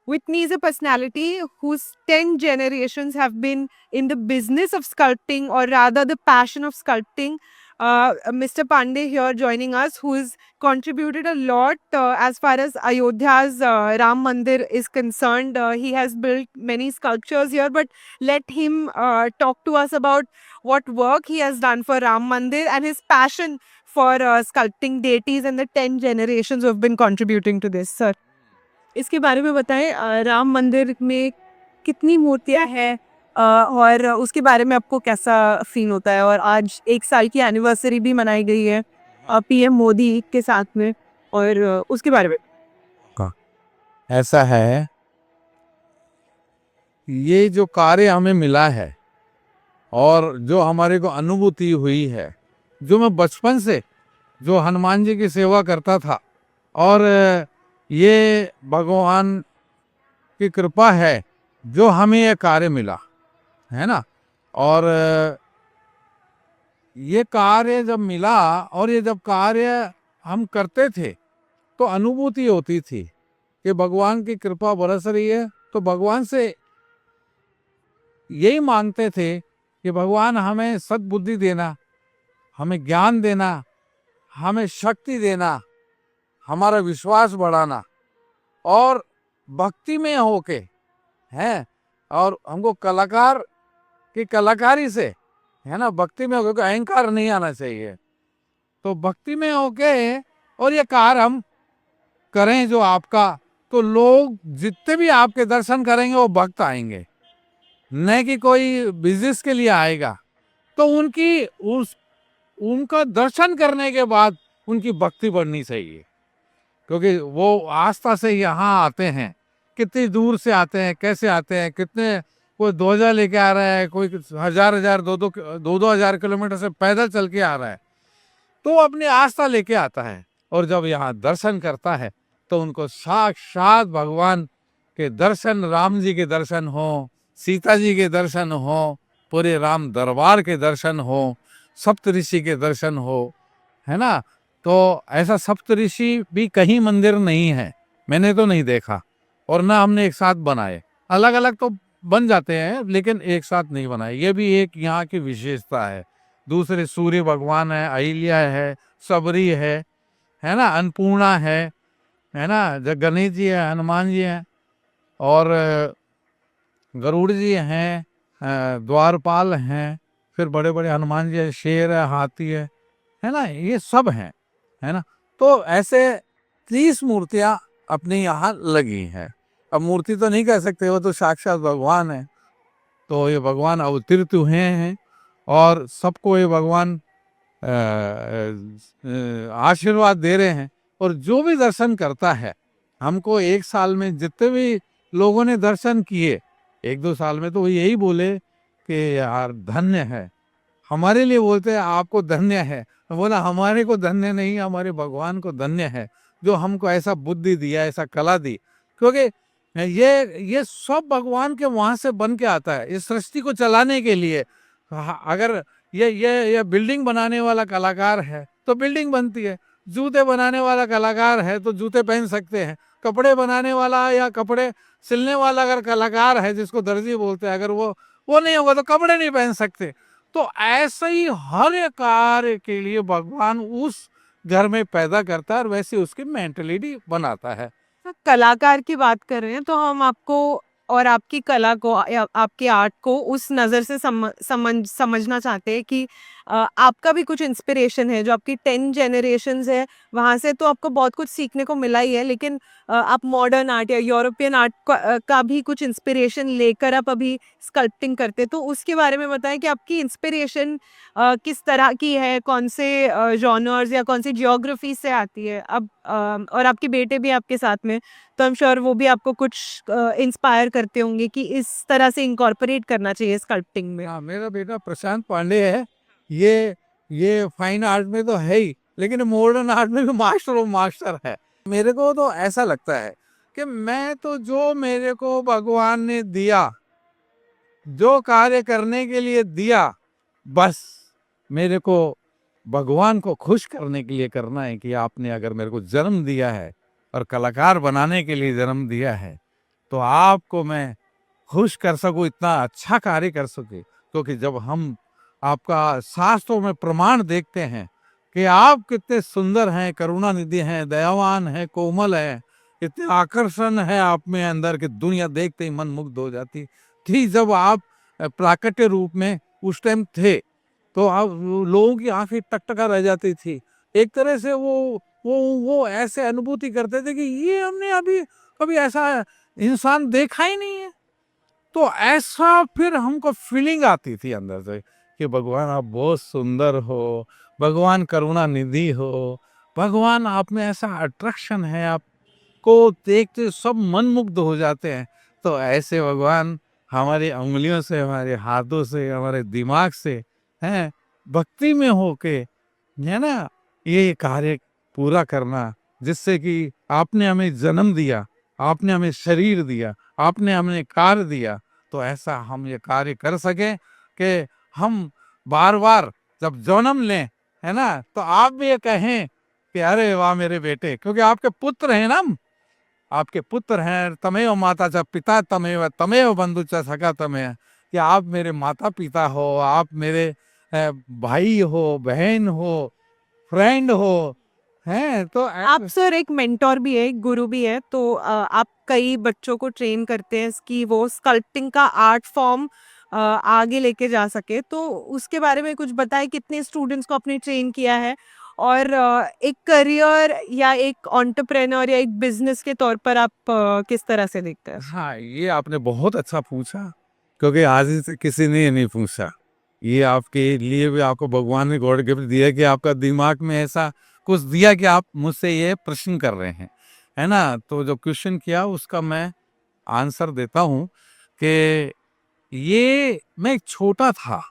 Whitney is a personality whose 10 generations have been in the business of sculpting, or rather, the passion of sculpting. Mr. Pandey here joining us, who has contributed a lot as far as Ayodhya's Ram Mandir is concerned. He has built many sculptures here, but let him talk to us about what work he has done for Ram Mandir and his passion for sculpting deities and the 10 generations who have been contributing to this, sir. इसके बारे में बताएं, राम मंदिर में कितनी मूर्तियां हैं, और उसके बारे में आपको कैसा फील होता है। और आज 1 साल की एनिवर्सरी भी मनाई गई है पीएम मोदी के साथ में, और उसके बारे में। का ऐसा है, ये जो कार्य हमें मिला है और जो हमारे को अनुभूति हुई है, जो मैं बचपन से जो हनुमान जी की सेवा करता था, और ये भगवान की कृपा है जो हमें ये कार्य मिला है ना। और ये कार्य जब मिला और ये जब कार्य हम करते थे तो अनुभूति होती थी कि भगवान की कृपा बरस रही है। तो भगवान से यही मांगते थे कि भगवान हमें सद्बुद्धि देना, हमें ज्ञान देना, हमें शक्ति देना, हमारा विश्वास बढ़ाना और भक्ति में होके हैं, और हमको कलाकार की कलाकारी से है ना, भक्ति में होके, अहंकार नहीं आना चाहिए। तो भक्ति में होके और ये कार्य हम करें जो आपका, तो लोग जितने भी आपके दर्शन करेंगे वो भक्त आएंगे, न कि कोई बिजनेस के लिए आएगा। तो उनका दर्शन करने के बाद उनकी भक्ति बढ़नी चाहिए, क्योंकि वो आस्था से यहाँ आते हैं। कितनी दूर से आते हैं, कैसे आते हैं, कितने, कोई ध्वजा लेके आ रहा है, कोई हजार दो हजार किलोमीटर से पैदल चल के आ रहा है, तो वो अपनी आस्था लेके आता है। और जब यहाँ दर्शन करता है तो उनको साक्षात भगवान के दर्शन, राम जी के दर्शन हो, सीता जी के दर्शन हो, पूरे राम दरबार के दर्शन हो, सप्तऋषि के दर्शन हो, है ना। तो ऐसा सप्तऋषि भी कहीं मंदिर नहीं है, मैंने तो नहीं देखा, और ना हमने एक साथ बनाए। अलग अलग तो बन जाते हैं लेकिन एक साथ नहीं बनाए। ये भी एक यहाँ की विशेषता है। दूसरे सूर्य भगवान है, अहिल्या है, सबरी है ना, अन्नपूर्णा है ना, गणेश जी है, हनुमान जी हैं, और गरुड़ जी हैं, द्वारपाल हैं, फिर बड़े बड़े हनुमान जी है, शेर है, हाथी है ना, ये सब हैं, है ना। तो ऐसे 30 मूर्तियां अपने यहाँ लगी हैं। अब मूर्ति तो नहीं कह सकते, वो तो साक्षात भगवान है। तो ये भगवान अवतरित हुए हैं और सबको ये भगवान आशीर्वाद दे रहे हैं। और जो भी दर्शन करता है, हमको 1 साल में जितने भी लोगों ने दर्शन किए, 1-2 साल में, तो वो यही बोले कि यार धन्य है। हमारे लिए बोलते हैं आपको धन्य है, तो बोला हमारे को धन्य नहीं, हमारे भगवान को धन्य है जो हमको ऐसा बुद्धि दिया, ऐसा कला दी। क्योंकि ये सब भगवान के वहां से बन के आता है इस सृष्टि को चलाने के लिए। अगर ये बिल्डिंग बनाने वाला कलाकार है तो बिल्डिंग बनती है, जूते बनाने वाला कलाकार है तो जूते पहन सकते हैं, कपड़े बनाने वाला या कपड़े सिलने वाला अगर कलाकार है, जिसको दर्जी बोलते हैं, अगर वो नहीं होगा तो कपड़े नहीं पहन सकते। तो ऐसे ही हर एक कार्य के लिए भगवान उस घर में पैदा करता है और वैसे उसकी मेंटलिटी बनाता है। कलाकार की बात कर रहे हैं तो हम आपको और आपकी कला को या आपके आर्ट को उस नज़र से समझना चाहते हैं कि आपका भी कुछ इंस्पिरेशन है, जो आपकी 10 जनरेशंस है वहाँ से तो आपको बहुत कुछ सीखने को मिला ही है, लेकिन आप मॉडर्न आर्ट या यूरोपियन आर्ट का भी कुछ इंस्पिरेशन लेकर आप अभी स्कल्पटिंग करते हैं, तो उसके बारे में बताएं कि आपकी इंस्पिरेशन किस तरह की है, कौन से जॉनर्स या कौन सी जियोग्राफी से आती है। अब और आपके बेटे भी आपके साथ में, तो आई एम श्योर वो भी आपको कुछ इंस्पायर करते होंगे कि इस तरह से इंकॉर्पोरेट करना चाहिए स्कल्पटिंग में। हाँ, मेरा बेटा प्रशांत पांडे है, ये फाइन आर्ट में तो है ही, लेकिन मॉडर्न आर्ट में भी मास्टर ऑफ मास्टर है। मेरे को तो ऐसा लगता है कि मैं तो जो मेरे को भगवान ने दिया, जो कार्य करने के लिए दिया, बस मेरे को भगवान को खुश करने के लिए करना है। कि आपने अगर मेरे को जन्म दिया है और कलाकार बनाने के लिए जन्म दिया है, तो आपको मैं खुश कर सकूं, इतना अच्छा कार्य कर सके। क्योंकि जब हम आपका शास्त्रों में प्रमाण देखते हैं कि आप कितने सुंदर हैं, करुणानिधि हैं, दयावान हैं, कोमल हैं, इतने आकर्षण है आप में अंदर कि दुनिया देखते ही मन मुग्ध हो जाती थी। जब आप प्राकट्य रूप में उस टाइम थे तो आप लोगों की आंखें टकटका रह जाती थी। एक तरह से वो ऐसे अनुभूति करते थे कि ये हमने अभी कभी ऐसा इंसान देखा ही नहीं है। तो ऐसा फिर हमको फीलिंग आती थी अंदर से कि भगवान आप बहुत सुंदर हो, भगवान करुणा निधि हो, भगवान आप में ऐसा अट्रैक्शन है, आपको देखते सब मन मुग्ध हो जाते हैं। तो ऐसे भगवान हमारी उंगलियों से, हमारे हाथों से, हमारे दिमाग से हैं भक्ति में होके, है ना, ये कार्य पूरा करना, जिससे कि आपने हमें जन्म दिया, आपने हमें शरीर दिया, आपने हमें कार्य दिया, तो ऐसा हम ये कार्य कर सके कि हम बार बार जब जन्म लें, है ना, तो आप भी ये कहें कि अरे वाह मेरे बेटे, क्योंकि आपके पुत्र हैं ना हम, आपके पुत्र हैं। तमेव माता च पिता तमेव, तमेव बंधु च सखा तमेव, कि आप मेरे माता पिता हो, आप मेरे भाई हो, बहन हो, फ्रेंड हो, हैं। तो आप सर एक मेंटोर भी है, एक गुरु भी है, तो आप कई बच्चों को ट्रेन करते हैं कि वो स्कल्पटिंग का आर्ट फॉर्म आगे लेके जा सके, तो उसके बारे में कुछ बताएं, कितने स्टूडेंट्स को आपने ट्रेन किया है और एक करियर या एक एंटरप्रेन्योर या एक बिजनेस के तौर पर आप किस तरह से देखते हैं? हाँ, ये आपने बहुत अच्छा पूछा, क्योंकि आज ही से किसी ने ये नहीं पूछा। ये आपके लिए भी आपको भगवान ने गॉड गिफ्ट दिया कि आपका दिमाग में ऐसा कुछ दिया कि आप मुझसे ये प्रश्न कर रहे हैं, है ना। तो जो क्वेश्चन किया उसका मैं आंसर देता हूँ कि ये मैं एक छोटा था,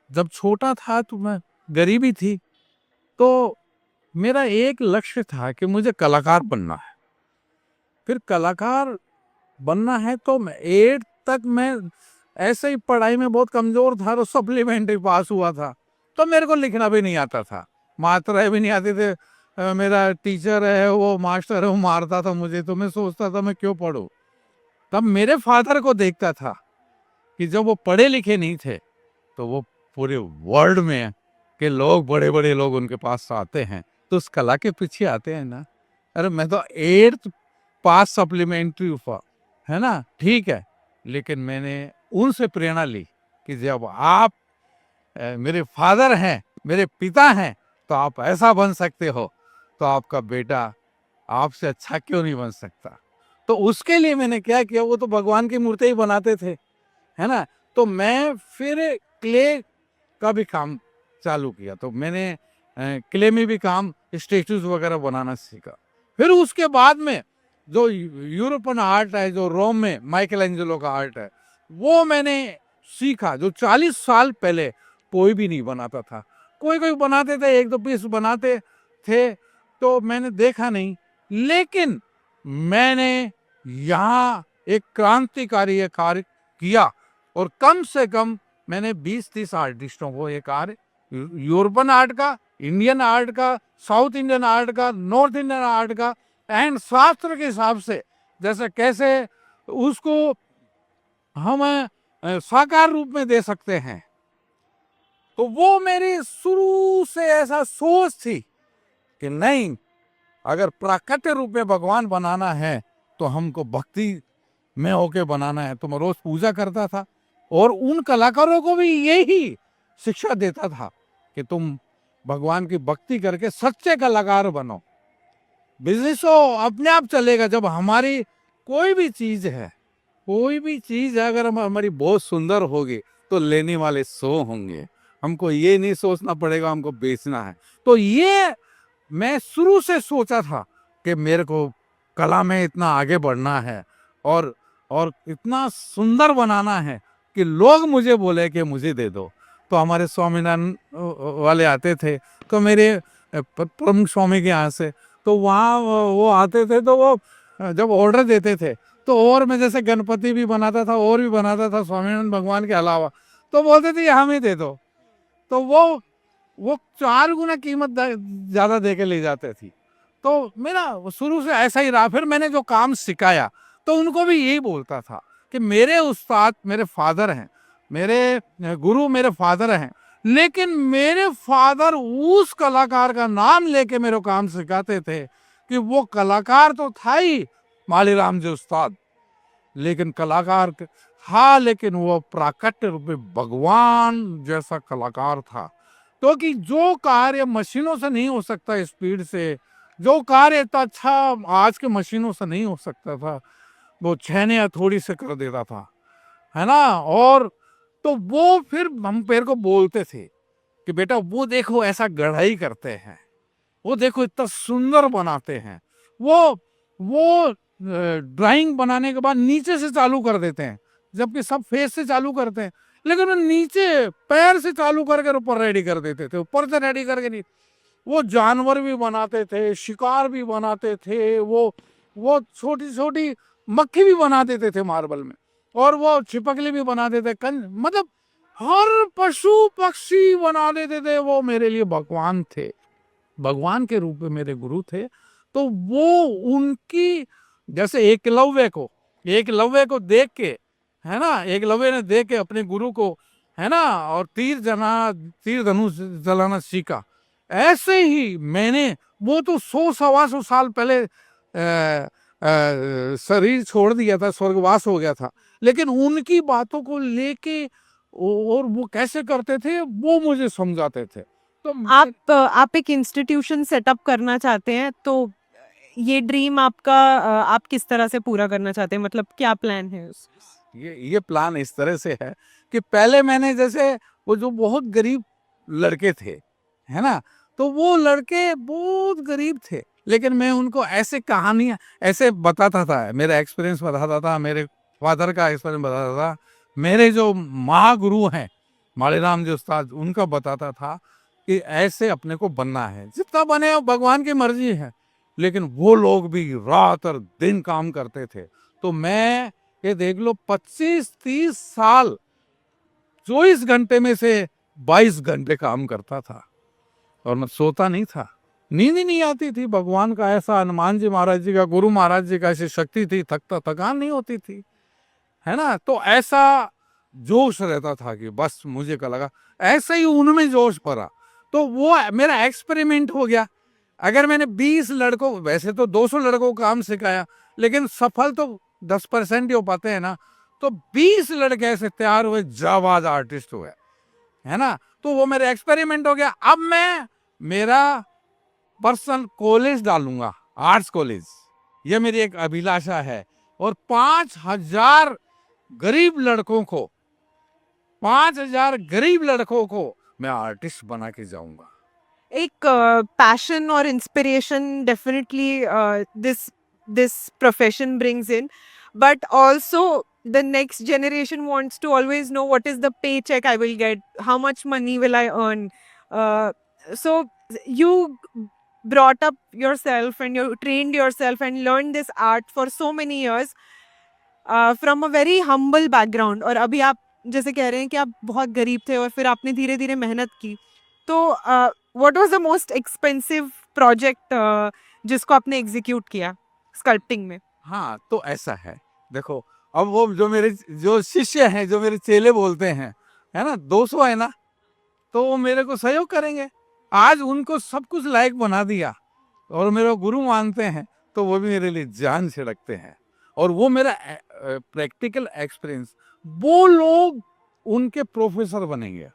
जब छोटा था तो मैं गरीबी थी, तो मेरा एक लक्ष्य था कि मुझे कलाकार बनना है। फिर कलाकार बनना है तो मैं 8 तक मैं ऐसे ही पढ़ाई में बहुत कमजोर था, तो सप्लीमेंट्री पास हुआ था, तो मेरे को लिखना भी नहीं आता था, मात्राएं भी नहीं आती थे। मेरा टीचर है, वो मास्टर है, वो मारता था मुझे, तो मैं सोचता था मैं क्यों पढूं। तब मेरे फादर को देखता था कि जब वो पढ़े लिखे नहीं थे, तो वो पूरे वर्ल्ड में के लोग, बड़े बड़े लोग उनके पास आते हैं, तो उस कला के पीछे आते हैं ना। अरे मैं तो 8th पास सप्लीमेंट्री हुआ, है ना, ठीक है। लेकिन मैंने उनसे प्रेरणा ली कि जब आप मेरे फादर हैं, मेरे पिता हैं, तो आप ऐसा बन सकते हो, तो आपका बेटा आपसे अच्छा क्यों नहीं बन सकता। तो उसके लिए मैंने क्या किया, वो तो भगवान की मूर्ति ही बनाते थे, है ना। तो मैं फिर क्ले का भी काम चालू किया, तो मैंने क्ले में भी काम, स्टेचूज वगैरह बनाना सीखा। फिर उसके बाद में जो यूरोपियन आर्ट है, जो रोम में माइकल एंजेलो का आर्ट है, वो मैंने सीखा, जो 40 साल पहले कोई भी नहीं बनाता था। कोई कोई बनाते थे, एक दो पीस बनाते थे, तो मैंने देखा नहीं। लेकिन मैंने यहाँ एक क्रांतिकारी ये कार्य किया, और कम से कम मैंने 20-30 आर्टिस्टों को ये कार्य, यूरोपियन आर्ट का, इंडियन आर्ट का, साउथ इंडियन आर्ट का, नॉर्थ इंडियन आर्ट का, एंड शास्त्र के हिसाब से जैसे कैसे उसको हम साकार रूप में दे सकते हैं। तो वो मेरी शुरू से ऐसा सोच थी कि नहीं, अगर प्राकट्य रूप में भगवान बनाना है तो हमको भक्ति में होके बनाना है। तो मैं रोज पूजा करता था, और उन कलाकारों को भी यही शिक्षा देता था कि तुम भगवान की भक्ति करके सच्चे कलाकार बनो। बिजनेस तो अपने आप चलेगा। जब हमारी कोई भी चीज है, कोई भी चीज है, अगर हमारी बहुत सुंदर होगी तो लेने वाले 100 होंगे। हमको ये नहीं सोचना पड़ेगा हमको बेचना है। तो ये मैं शुरू से सोचा था कि मेरे को कला में इतना आगे बढ़ना है, और इतना सुंदर बनाना है कि लोग मुझे बोले कि मुझे दे दो। तो हमारे स्वामीनारायण वाले आते थे, तो मेरे प्रमुख स्वामी के यहाँ से, तो वहाँ वो आते थे, तो वो जब ऑर्डर देते थे, तो और मैं जैसे गणपति भी बनाता था, और भी बनाता था स्वामीनारायण भगवान के अलावा, तो बोलते थे ये हमें दे दो। तो वो 4 गुना कीमत ज्यादा दे के ले जाते थी। तो मेरा शुरू से ऐसा ही रहा। फिर मैंने जो काम सिखाया तो उनको भी यही बोलता था कि मेरे उस्ताद मेरे फादर हैं, मेरे गुरु मेरे फादर हैं, लेकिन मेरे फादर उस कलाकार का नाम लेके मेरे को काम सिखाते थे कि वो कलाकार तो था ही मालीराम जी उस्ताद, लेकिन कलाकार था, लेकिन वो प्राकट्य रूप में भगवान जैसा कलाकार था। क्योंकि जो कार्य मशीनों से नहीं हो सकता स्पीड से, जो कार्य इतना अच्छा आज के मशीनों से नहीं हो सकता था, वो छेने हथौड़ी से कर देता था, है ना। और तो वो फिर हम पेड़ को बोलते थे कि बेटा वो देखो ऐसा गढ़ाई करते हैं, वो देखो इतना सुंदर बनाते हैं, वो ड्राइंग बनाने के बाद नीचे से चालू कर देते हैं, जबकि सब फेस से चालू करते हैं, लेकिन वो नीचे पैर से चालू करके ऊपर रेडी कर देते थे, ऊपर से रेडी करके नहीं। वो जानवर भी बनाते थे, शिकार भी बनाते थे, वो छोटी छोटी मक्खी भी बना देते थे मार्बल में, और वो छिपकली भी बना देते, मतलब हर पशु पक्षी बना देते थे। वो मेरे लिए भगवान थे, भगवान के रूप में मेरे गुरु थे। तो वो उनकी, जैसे एकलव्य को देख के, है ना, एकलव्य ने देख के अपने गुरु को, है ना, और तीर धनुष चलाना सीखा। ऐसे ही मैंने, वो तो 100-125 साल पहले शरीर छोड़ दिया था, स्वर्गवास हो गया था, लेकिन उनकी बातों को लेके और वो कैसे करते थे वो मुझे समझाते थे। तो आप एक इंस्टीट्यूशन सेटअप करना चाहते हैं, तो ये ड्रीम आपका आप किस तरह से पूरा करना चाहते हैं, मतलब क्या प्लान है उस ये प्लान इस तरह से है कि पहले मैंने, जैसे वो जो बहुत गरीब लड़के थे, है ना, तो वो लड़के बहुत गरीब थे, लेकिन मैं उनको ऐसे कहानियां ऐसे बताता था, मेरा एक्सपीरियंस बताता था, मेरे फादर का एक्सपीरियंस बताता था, मेरे जो महागुरु हैं मालीराम जी उस्ताद, उनका बताता था कि ऐसे अपने को बनना है, जितना बने भगवान की मर्जी है। लेकिन वो लोग भी रात और दिन काम करते थे। तो मैं ये देख लो 25-30 साल 24 घंटे में से 22 घंटे काम करता था, और मैं सोता नहीं था, नींद ही नहीं आती थी। भगवान का ऐसा, हनुमान जी महाराज जी का, गुरु महाराज जी का ऐसी शक्ति थी, थकान नहीं होती थी, है ना। तो ऐसा जोश रहता था कि बस मुझे का लगा, ऐसा ही उनमें जोश पड़ा, तो वो मेरा एक्सपेरिमेंट हो गया। अगर मैंने 20 लड़कों, वैसे तो 200 लड़कों को काम सिखाया, लेकिन सफल तो 10% ही हो पाते हैं ना, तो 20 लड़के ऐसे तैयार हुए, जाबाज आर्टिस्ट हुए, है ना। तो वो मेरा एक्सपेरिमेंट हो गया। अब मैं मेरा पर्सनल कॉलेज डालूंगा, आर्ट्स कॉलेज, ये मेरी एक अभिलाषा है। और 5,000 गरीब लड़कों को 5,000 गरीब लड़कों को मैं आर्टिस्ट बना के जाऊंगा। एक पैशन और inspiration definitely this profession brings in, but also the next generation wants to always know what is the paycheck I will get, how much money will I earn. So you brought up yourself and you trained yourself and learned this art for so many years from a very humble background, और अभी आप जैसे कह रहे हैं कि आप बहुत गरीब थे और फिर आपने धीरे धीरे मेहनत की। तो what was the most expensive project जिसको आपने एग्जीक्यूट किया स्कल्पटिंग में? हाँ, तो ऐसा है, देखो, अब वो जो मेरे जो शिष्य हैं, जो मेरे चेले बोलते हैं, है ना, 200 है ना, तो वो मेरे को सहयोग करेंगे। आज उनको सब कुछ लायक बना दिया और मेरे को गुरु मानते हैं, तो वो भी मेरे लिए जान से रखते हैं। और वो मेरा प्रैक्टिकल एक्सपीरियंस, वो लोग उनके प्रोफेसर बनेंगे,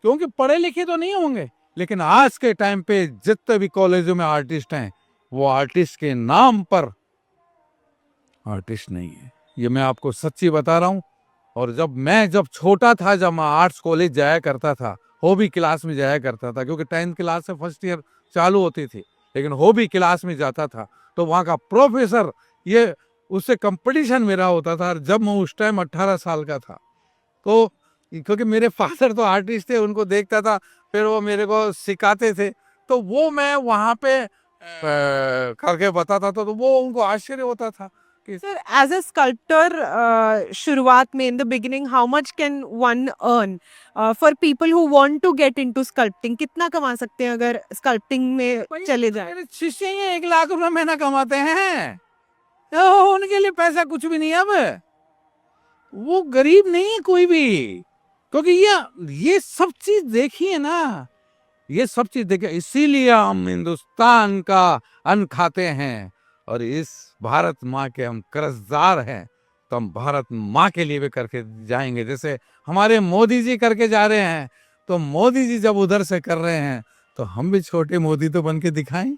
क्योंकि पढ़े लिखे तो नहीं होंगे, लेकिन आज के टाइम पे जितने भी कॉलेजों में आर्टिस्ट हैं, वो आर्टिस्ट के नाम पर आर्टिस्ट नहीं है। ये मैं आपको सच्ची बता रहा हूँ। और जब छोटा था, जब मैं आर्ट्स कॉलेज जाया करता था, हॉबी क्लास में जाया करता था, क्योंकि 10th क्लास से फर्स्ट ईयर चालू होती थी, लेकिन हॉबी क्लास में जाता था, तो वहाँ का प्रोफेसर, ये उससे कंपटीशन मेरा होता था। जब मैं उस टाइम 18 साल का था, तो क्योंकि मेरे फादर तो आर्टिस्ट थे, उनको देखता था, फिर वो मेरे को सिखाते थे, तो वो मैं वहाँ पे करके बताता था, तो वो उनको आश्चर्य होता था कि सर, एज अ स्कल्प्टर, शुरुआत में in the beginning how much can one earn for people who want to get into sculpting? कितना कमा सकते हैं अगर स्कल्पटिंग में चले जाए? मेरे शिष्य ही 1 लाख रुपए महीना कमाते हैं। उनके लिए पैसा कुछ भी नहीं है अब। वो गरीब नहीं है कोई भी, क्योंकि ये सब चीज देखिए ना, ये सब चीज देखिए, इसीलिए हम हिंदुस्तान का अन्न खाते हैं और इस भारत माँ के हम कर्जदार हैं। तो हम भारत माँ के लिए भी करके जाएंगे, जैसे हमारे मोदी जी करके जा रहे हैं। तो मोदी जी जब उधर से कर रहे हैं तो हम भी छोटे मोदी तो बन के दिखाएं,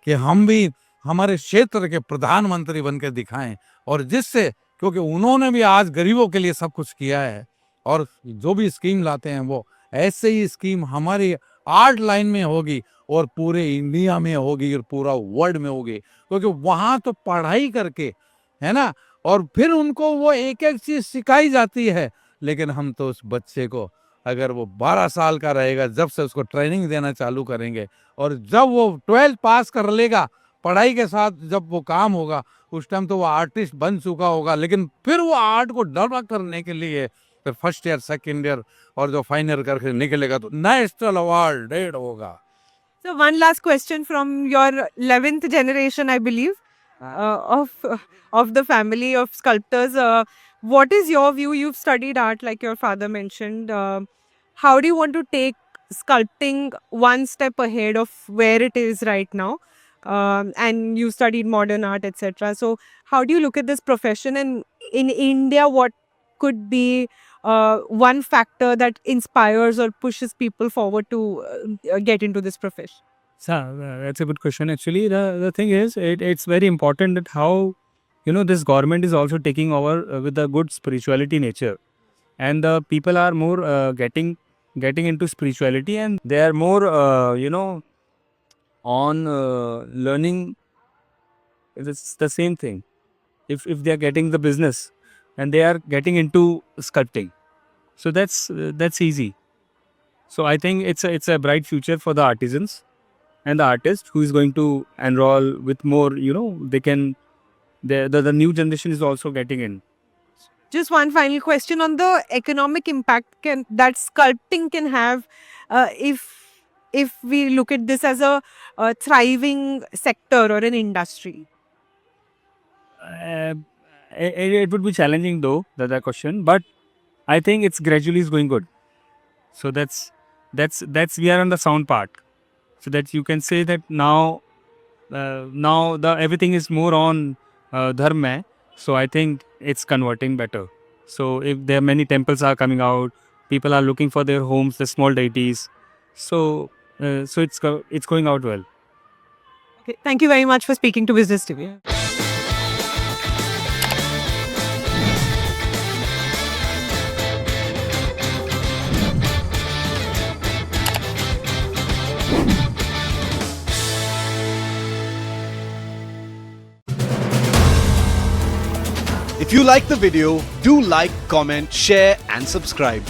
कि हम भी हमारे क्षेत्र के प्रधानमंत्री बन के दिखाएं, और जिससे, क्योंकि उन्होंने भी आज गरीबों के लिए सब कुछ किया है, और जो भी स्कीम लाते हैं वो ऐसे ही स्कीम हमारी 8 लाइन में होगी और पूरे इंडिया में होगी और पूरा वर्ल्ड में होगी, क्योंकि वहां तो पढ़ाई करके, है ना, और फिर उनको वो एक एक चीज सिखाई जाती है। लेकिन हम तो उस बच्चे को, अगर वो 12 साल का रहेगा, जब से उसको ट्रेनिंग देना चालू करेंगे, और जब वो 12th पास कर लेगा, पढ़ाई के साथ जब वो काम होगा, उस टाइम तो वो आर्टिस्ट बन चुका होगा। लेकिन फिर वो आर्ट को डेवलप करने के लिए फिर फर्स्ट ईयर, सेकेंड ईयर और जो फाइनल ईयर करके निकलेगा तो नेशनल अवार्ड डेड होगा। So one last question from your 11th generation, I believe, of the family of sculptors. What is your view? You've studied art, like your father mentioned. How do you want to take sculpting one step ahead of where it is right now? And you studied modern art, etc. So how do you look at this profession? And in India, what could be one factor that inspires or pushes people forward to get into this profession? So, that's a good question. Actually, the thing is, it's very important that how, this government is also taking over with a good spirituality nature, and the people are more getting into spirituality, and they are more on learning. It's the same thing. If they are getting the business and they are getting into sculpting, so that's easy. So I think it's a bright future for the artisans and the artist who is going to enroll with more, they can, the new generation is also getting in. Just one final question on the economic impact that sculpting can have, if we look at this as a thriving sector or an industry. It would be challenging though, that question, but I think it's gradually is going good. So that's we are on the sound part, so that you can say that now the everything is more on dharma. So I think it's converting better. So if there are many temples are coming out, people are looking for their homes, the small deities. So it's going out well. Okay, thank you very much for speaking to Business TV. If you like the video, do like, comment, share and subscribe.